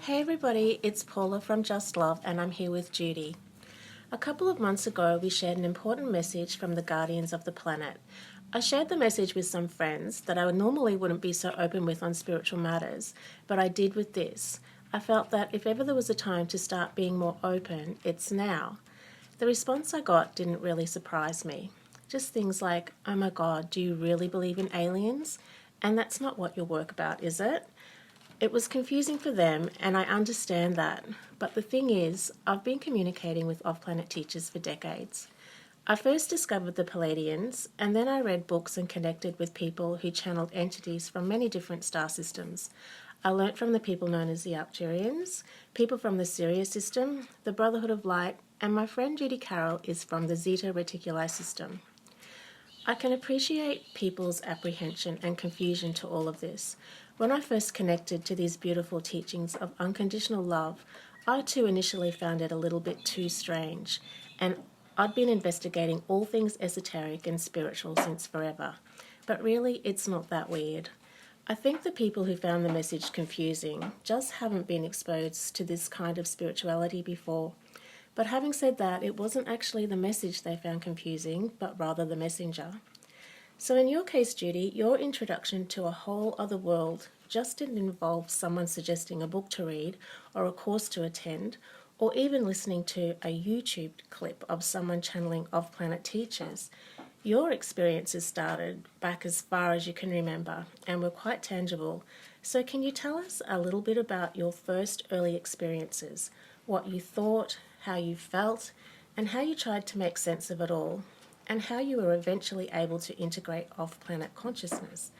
Hey everybody, it's Paula from Just Love and I'm here with Judy. A couple of months ago we shared an important message from the Guardians of the Planet. I shared the message with some friends that I normally wouldn't be so open with on spiritual matters, but I did with this. I felt that if ever there was a time to start being more open, it's now. The response I got didn't really surprise me. Just things like, oh my God, do you really believe in aliens? And that's not what your work about, is it? It was confusing for them, and I understand that. But the thing is, I've been communicating with off-planet teachers for decades. I first discovered the Palladians, and then I read books and connected with people who channeled entities from many different star systems. I learnt from the people known as the Arcturians, people from the Sirius system, the Brotherhood of Light, and my friend Judy Carroll is from the Zeta Reticuli system. I can appreciate people's apprehension and confusion to all of this. When I first connected to these beautiful teachings of unconditional love, I too initially found it a little bit too strange, and I'd been investigating all things esoteric and spiritual since forever. But really, it's not that weird. I think the people who found the message confusing just haven't been exposed to this kind of spirituality before. But having said that, it wasn't actually the message they found confusing, but rather the messenger. So in your case, Judy, your introduction to a whole other world just didn't involve someone suggesting a book to read or a course to attend, or even listening to a YouTube clip of someone channeling off-planet teachers. Your experiences started back as far as you can remember and were quite tangible. So can you tell us a little bit about your first early experiences, what you thought, how you felt, and how you tried to make sense of it all, and how you were eventually able to integrate off-planet consciousness?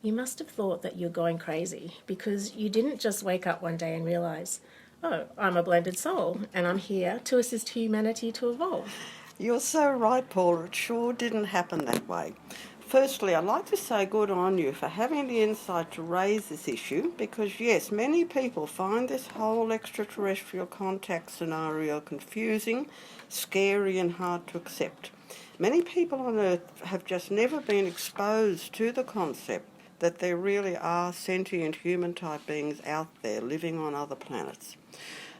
You must have thought that you're going crazy, because you didn't just wake up one day and realise, oh, I'm a blended soul, and I'm here to assist humanity to evolve. You're so right, Paula. It sure didn't happen that way. Firstly, I'd like to say good on you for having the insight to raise this issue, because yes, many people find this whole extraterrestrial contact scenario confusing, scary and hard to accept. Many people on Earth have just never been exposed to the concept that there really are sentient human-type beings out there living on other planets.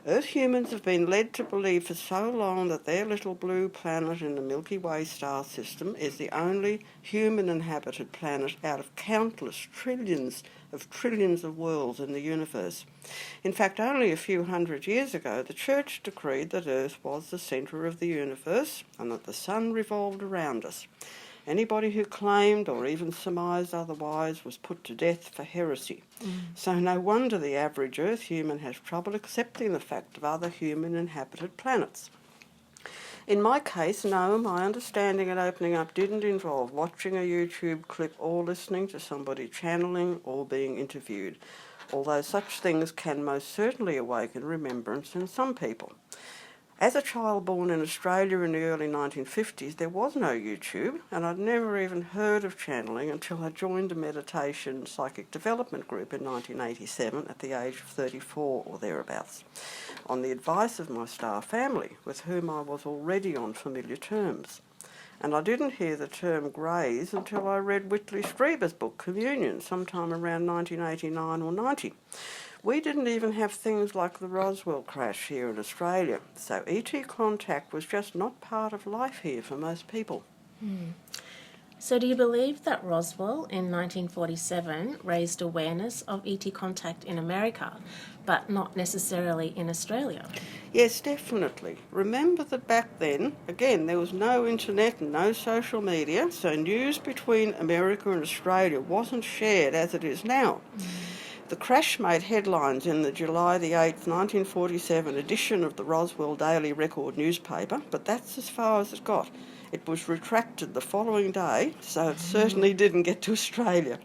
Earth humans have been led to believe for so long that their little blue planet in the Milky Way star system is the only human-inhabited planet out of countless trillions of worlds in the universe. In fact, only a few hundred years ago, the Church decreed that Earth was the centre of the universe and that the sun revolved around us. Anybody who claimed or even surmised otherwise was put to death for heresy. So no wonder the average Earth human has trouble accepting the fact of other human-inhabited planets. In my case, no, my understanding and opening up didn't involve watching a YouTube clip or listening to somebody channeling or being interviewed, although such things can most certainly awaken remembrance in some people. As a child born in Australia in the early 1950s, there was no YouTube, and I'd never even heard of channeling until I joined a meditation psychic development group in 1987 at the age of 34 or thereabouts, on the advice of my star family, with whom I was already on familiar terms. And I didn't hear the term greys until I read Whitley Strieber's book Communion sometime around 1989 or 90. We didn't even have things like the Roswell crash here in Australia, so ET contact was just not part of life here for most people. So do you believe that Roswell in 1947 raised awareness of ET contact in America, but not necessarily in Australia? Yes, definitely. Remember that back then, again, there was no internet and no social media, so news between America and Australia wasn't shared as it is now. The crash made headlines in the July the 8th, 1947 edition of the Roswell Daily Record newspaper, but that's as far as it got. It was retracted the following day, so it certainly didn't get to Australia.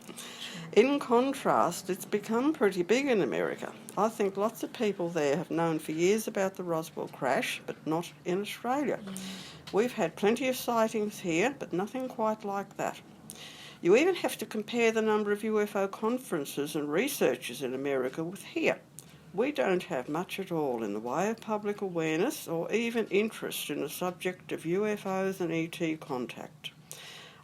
In contrast, it's become pretty big in America. I think lots of people there have known for years about the Roswell crash, but not in Australia. We've had plenty of sightings here, but nothing quite like that. You even have to compare the number of UFO conferences and researchers in America with here. We don't have much at all in the way of public awareness or even interest in the subject of UFOs and ET contact.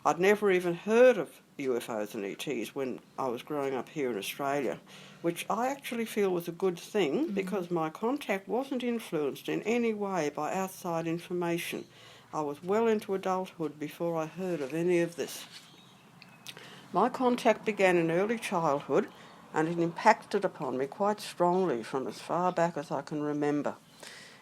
I'd never even heard of UFOs and ETs when I was growing up here in Australia, which I actually feel was a good thing because my contact wasn't influenced in any way by outside information. I was well into adulthood before I heard of any of this. My contact began in early childhood and it impacted upon me quite strongly from as far back as I can remember.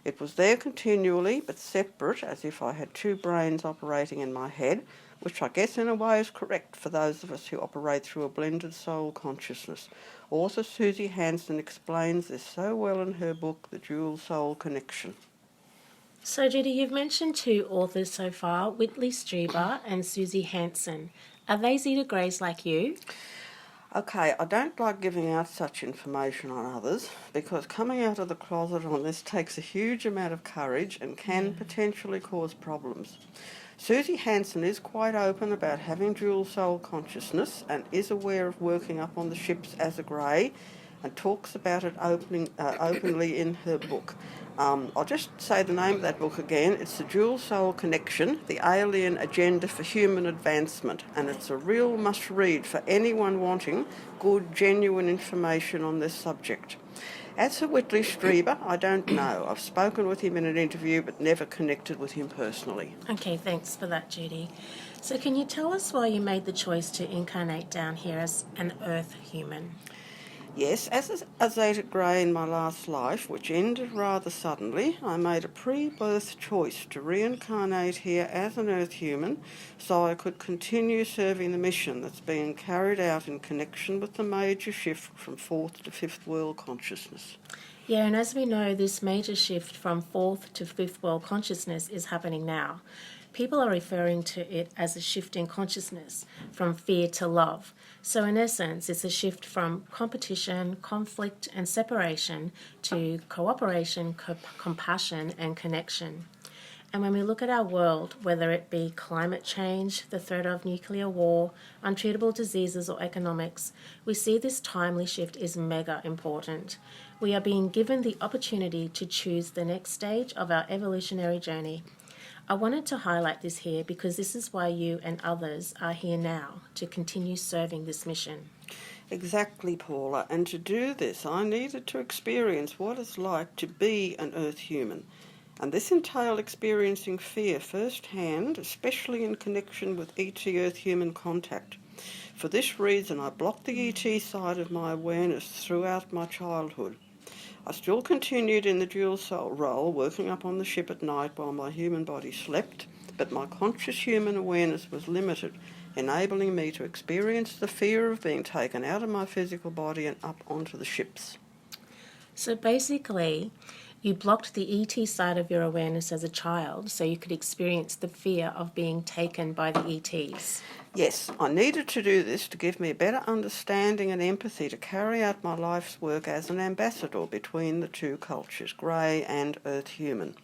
It was there continually but separate, as if I had two brains operating in my head, which I guess in a way is correct for those of us who operate through a blended soul consciousness. Author Susie Hansen explains this so well in her book, The Dual Soul Connection. So, Judy, you've mentioned two authors so far, Whitley Strieber and Susie Hansen. Are they Zeta Greys like you? Okay, I don't like giving out such information on others because coming out of the closet on this takes a huge amount of courage and can potentially cause problems. Susie Hansen is quite open about having dual soul consciousness and is aware of working up on the ships as a grey and talks about it openly in her book. I'll just say the name of that book again. It's The Dual Soul Connection, The Alien Agenda for Human Advancement, and it's a real must-read for anyone wanting good, genuine information on this subject. As for Whitley Strieber, I don't know. I've spoken with him in an interview but never connected with him personally. Okay, thanks for that, Judy. So can you tell us why you made the choice to incarnate down here as an Earth human? Yes, as a Zeta Grey in my last life, which ended rather suddenly, I made a pre-birth choice to reincarnate here as an Earth human so I could continue serving the mission that's being carried out in connection with the major shift from fourth to fifth world consciousness. Yeah, and as we know, this major shift from fourth to fifth world consciousness is happening now. People are referring to it as a shift in consciousness from fear to love. So in essence, it's a shift from competition, conflict and separation to cooperation, compassion and connection. And when we look at our world, whether it be climate change, the threat of nuclear war, untreatable diseases or economics, we see this timely shift is mega important. We are being given the opportunity to choose the next stage of our evolutionary journey. I wanted to highlight this here because this is why you and others are here now, to continue serving this mission. Exactly, Paula. And to do this, I needed to experience what it's like to be an Earth human. And this entailed experiencing fear firsthand, especially in connection with ET Earth human contact. For this reason, I blocked the ET side of my awareness throughout my childhood. I still continued in the dual soul role, working up on the ship at night while my human body slept, but my conscious human awareness was limited, enabling me to experience the fear of being taken out of my physical body and up onto the ships. So basically, you blocked the ET side of your awareness as a child so you could experience the fear of being taken by the ETs. Yes, I needed to do this to give me a better understanding and empathy to carry out my life's work as an ambassador between the two cultures, grey and Earth human.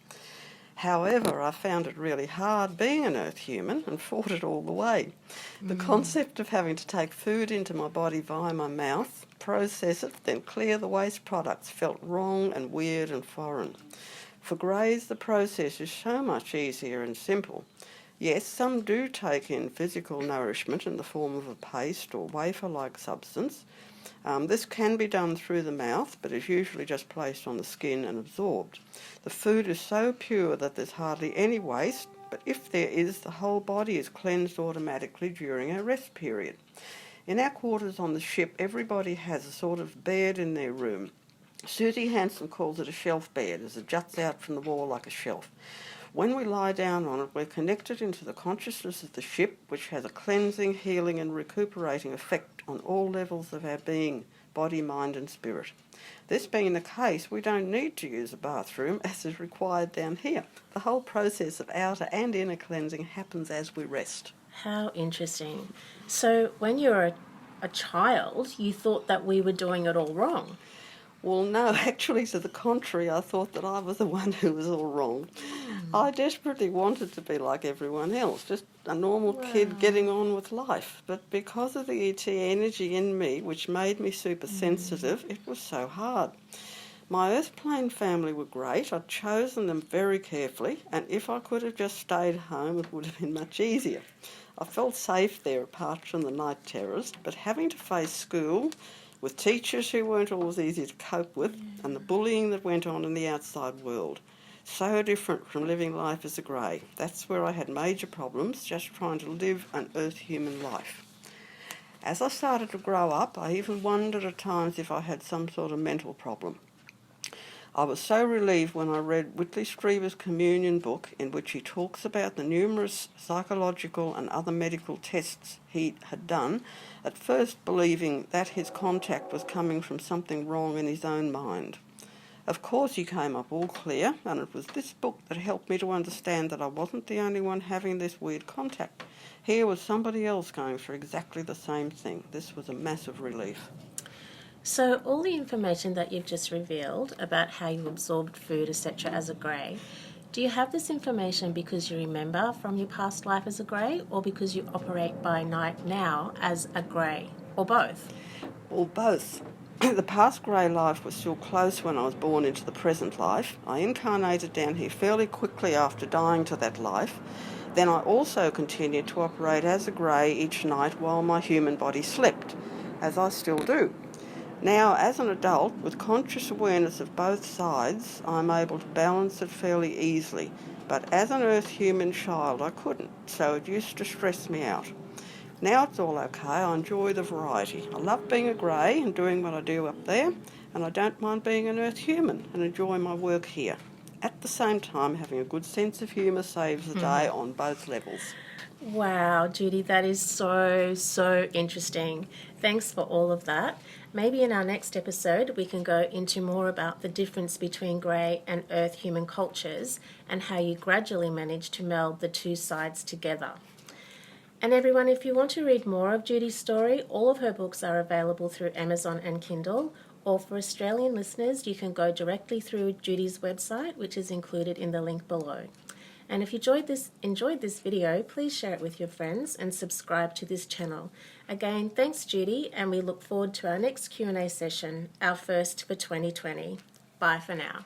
However, I found it really hard being an Earth human and fought it all the way. The concept of having to take food into my body via my mouth, process it, then clear the waste products felt wrong and weird and foreign. For greys, the process is so much easier and simple. Yes, some do take in physical nourishment in the form of a paste or wafer-like substance. This can be done through the mouth, but is usually just placed on the skin and absorbed. The food is so pure that there's hardly any waste, but if there is, the whole body is cleansed automatically during a rest period. In our quarters on the ship, everybody has a sort of bed in their room. Susie Hansen calls it a shelf bed, as it juts out from the wall like a shelf. When we lie down on it, we're connected into the consciousness of the ship, which has a cleansing, healing and recuperating effect on all levels of our being, body, mind and spirit. This being the case, we don't need to use a bathroom, as is required down here. The whole process of outer and inner cleansing happens as we rest. How interesting. So when you were a child, you thought that we were doing it all wrong. Well, no, actually, to the contrary, I thought that I was the one who was all wrong. I desperately wanted to be like everyone else, just a normal kid getting on with life. But because of the ET energy in me, which made me super sensitive, it was so hard. My Earth plane family were great. I'd chosen them very carefully, and if I could have just stayed home, it would have been much easier. I felt safe there apart from the night terrors, but having to face school, with teachers who weren't always easy to cope with, and the bullying that went on in the outside world. So different from living life as a grey. That's where I had major problems, just trying to live an earth human life. As I started to grow up, I even wondered at times if I had some sort of mental problem. I was so relieved when I read Whitley Strieber's communion book, in which he talks about the numerous psychological and other medical tests he had done, at first believing that his contact was coming from something wrong in his own mind. Of course he came up all clear, and it was this book that helped me to understand that I wasn't the only one having this weird contact. Here was somebody else going through exactly the same thing. This was a massive relief. So all the information that you've just revealed about how you absorbed food, etc. as a grey, do you have this information because you remember from your past life as a grey, or because you operate by night now as a grey, or both? Well, both. The past grey life was still close when I was born into the present life. I incarnated down here fairly quickly after dying to that life. Then I also continued to operate as a grey each night while my human body slept, as I still do. Now, as an adult, with conscious awareness of both sides, I'm able to balance it fairly easily. But as an earth human child, I couldn't, so it used to stress me out. Now it's all okay. I enjoy the variety. I love being a grey and doing what I do up there, and I don't mind being an earth human and enjoy my work here. At the same time, having a good sense of humour saves the day on both levels. Wow, Judy, that is so interesting. Thanks for all of that. Maybe in our next episode we can go into more about the difference between grey and earth human cultures and how you gradually manage to meld the two sides together. And everyone, if you want to read more of Judy's story, all of her books are available through Amazon and Kindle, or for Australian listeners, you can go directly through Judy's website, which is included in the link below. And if you enjoyed this video, please share it with your friends and subscribe to this channel. Again, thanks Judy, and we look forward to our next Q&A session, our first for 2020. Bye for now.